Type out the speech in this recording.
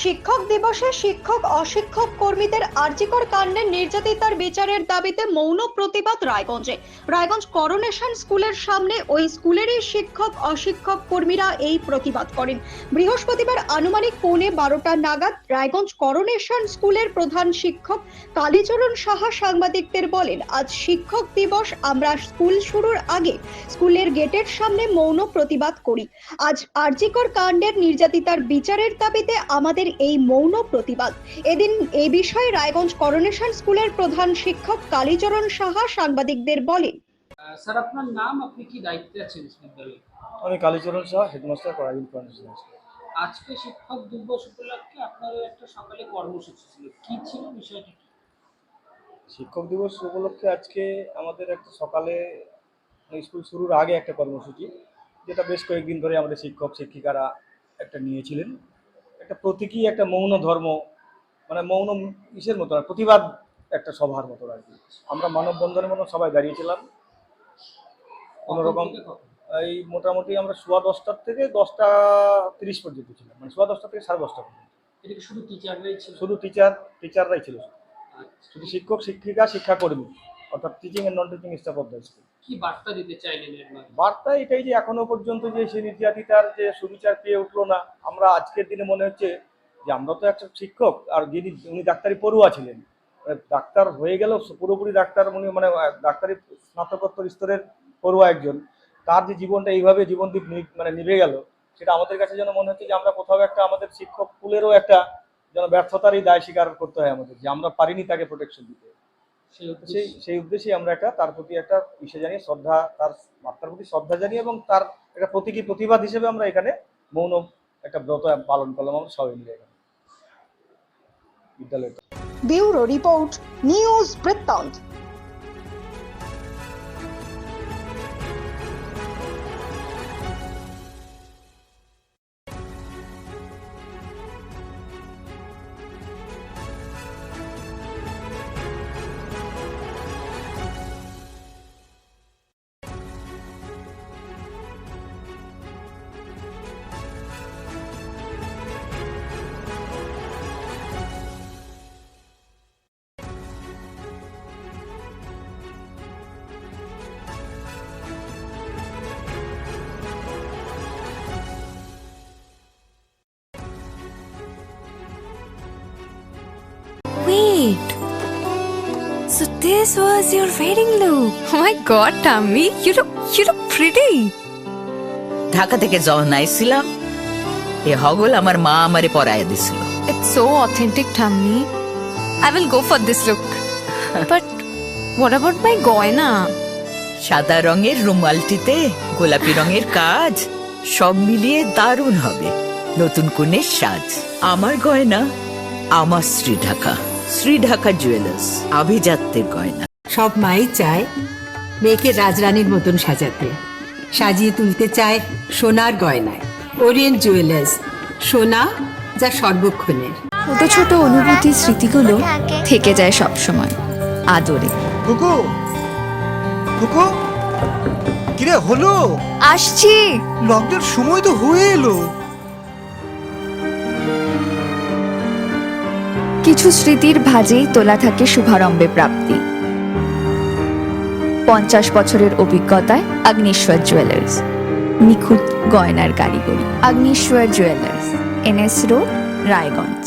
শিক্ষক দিবসে শিক্ষক অশিক্ষক কর্মীদের আরজিকর কাণ্ডের নির্যাতিতার বিচারের দাবিতে মৌন প্রতিবাদ রায়গঞ্জ করোনেশন স্কুলের সামনে ওই স্কুলেরই শিক্ষক অশিক্ষক কর্মীরা এই প্রতিবাদ করেন। বৃহস্পতিবার আনুমানিক 11:15 নাগাদ রায়গঞ্জ করোনেশন স্কুলের প্রধান শিক্ষক কালীচরণ সাহা সাংবাদিকদের বলেন, আজ শিক্ষক দিবস, আমরা স্কুল শুরুর আগে স্কুলের গেটের সামনে মৌন প্রতিবাদ করি। আজ আরজিকর কাণ্ডের নির্যাতিতার বিচারের দাবিতে আমাদের এই মৌন প্রতিবাদ। এদিন এই বিষয়ে রায়গঞ্জ করোনেশন স্কুলের প্রধান শিক্ষক কালীচরণ সাহা সাংবাদিকদের বলেন, স্যার আপনার নাম, আপনি কি দায়িত্বে আছেন বিদ্যালয়ে? আমি Kalicharan Saha, headmaster private foundation. আজকে শিক্ষক দিবস উপলক্ষে আপনাদের একটা সকালে কর্মসূচি ছিল, কি ছিল বিষয়টি? শিক্ষক দিবস উপলক্ষে আজকে আমাদের একটা সকালে স্কুল শুরুর আগে একটা কর্মসূচি, যেটা বেশ কয়েকদিন ধরে আমাদের শিক্ষক শিক্ষিকারা একটা নিয়েছিলেন। একটা প্রতীকী একটা মৌন ধর্ম, মানে মৌন ইসের মতো প্রতিবাদ, একটা সভার মতো আর কি। আমরা মানববন্ধনের মতো সবাই দাঁড়িয়েছিলাম কোনোরকম। এই মোটামুটি আমরা 10:15 থেকে 10:30 পর্যন্ত ছিলাম, মানে 10:15 থেকে 10:30 পর্যন্ত। এটা কি শুধু টিচাররাই ছিল? শুধু টিচাররাই ছিল, শুধু শিক্ষক শিক্ষিকা শিক্ষাকর্মী, অর্থাৎ teaching and non teaching staff of the school. কি বার্তা দিতে চাইলেন এর মাধ্যমে? বার্তা এটাই যে এখনো পর্যন্ত যে সেই নির্যাতিতার যে সুবিচার পেয়ে উঠলো না। আমরা আজকের দিনে মনে হচ্ছে যে আমরা তো একটা শিক্ষক, আর উনি ডাক্তারি পড়ুয়া ছিলেন, ডাক্তার হয়ে গেল পুরোপুরি ডাক্তার, উনি মানে ডাক্তারি স্নাতকোত্তর স্তরের পড়ুয়া একজন, তার যে জীবনটা এইভাবে জীবনদীপ মানে নিভে গেল, সেটা আমাদের কাছে যেন মনে হচ্ছে যে আমরা কোথাও একটা আমাদের শিক্ষক কুলেরও একটা যেন ব্যর্থতারই দায় স্বীকার করতে হয় আমাদের, যে আমরা পারিনি তাকে প্রোটেকশন দিতে। সেই উদ্দেশ্যে আমরা একটা তার প্রতি একটা ইসে জানিয়ে শ্রদ্ধা, তার মাত্রার প্রতি শ্রদ্ধা জানিয়ে এবং তার একটা প্রতীকী প্রতিবাদ হিসেবে আমরা এখানে মৌন একটা ব্রত পালন করলাম আমরা সবাই মিলে এখানে বিদ্যালয়ে। ব্যুরো রিপোর্ট, নিউজ বৃত্তান্ত। Wait. So this was your wedding look. Oh my god, Tammy, you look pretty. Dhaka থেকে যখন আইছিলাম, এ হগল আমার মা আমারে পরায় দিছিল। It's so authentic, Tammy. I will go for this look. But what about my goina? সাদা রঙের রুমালটিতে গোলাপি রঙের কাজ, সব মিলিয়ে দারুণ হবে নতুন কনের সাজ। আমার গয়না আমার শ্রীঢাকা জুয়েলার্স, আভিজাত্যের গয়না। সব মাই চায় মেয়েকে রাজরানীর মতন সাজাতে, সাজিয়ে তুলতে চায় সোনার গয়নায়। ওরিয়েন্ট জুয়েলার্স, সোনা যা সর্বক্ষণের। ছোট ছোট অনুভূতি, স্মৃতিগুলো থেকে যায় সব সময় আদরে। কুকু কুকু, কিরে হলো? আসছি। লকডাউন সময় তো হয়ে এলো। কিছু স্মৃতির ভাজেই তোলা থাকে শুভারম্ভে প্রাপ্তি। 50 বছরের অভিজ্ঞতায় আগ্নেশ্বর জুয়েলার্স, নিখুঁত গয়নার কারিগরি। Agneshwar jewellers, NS road, Raiganj.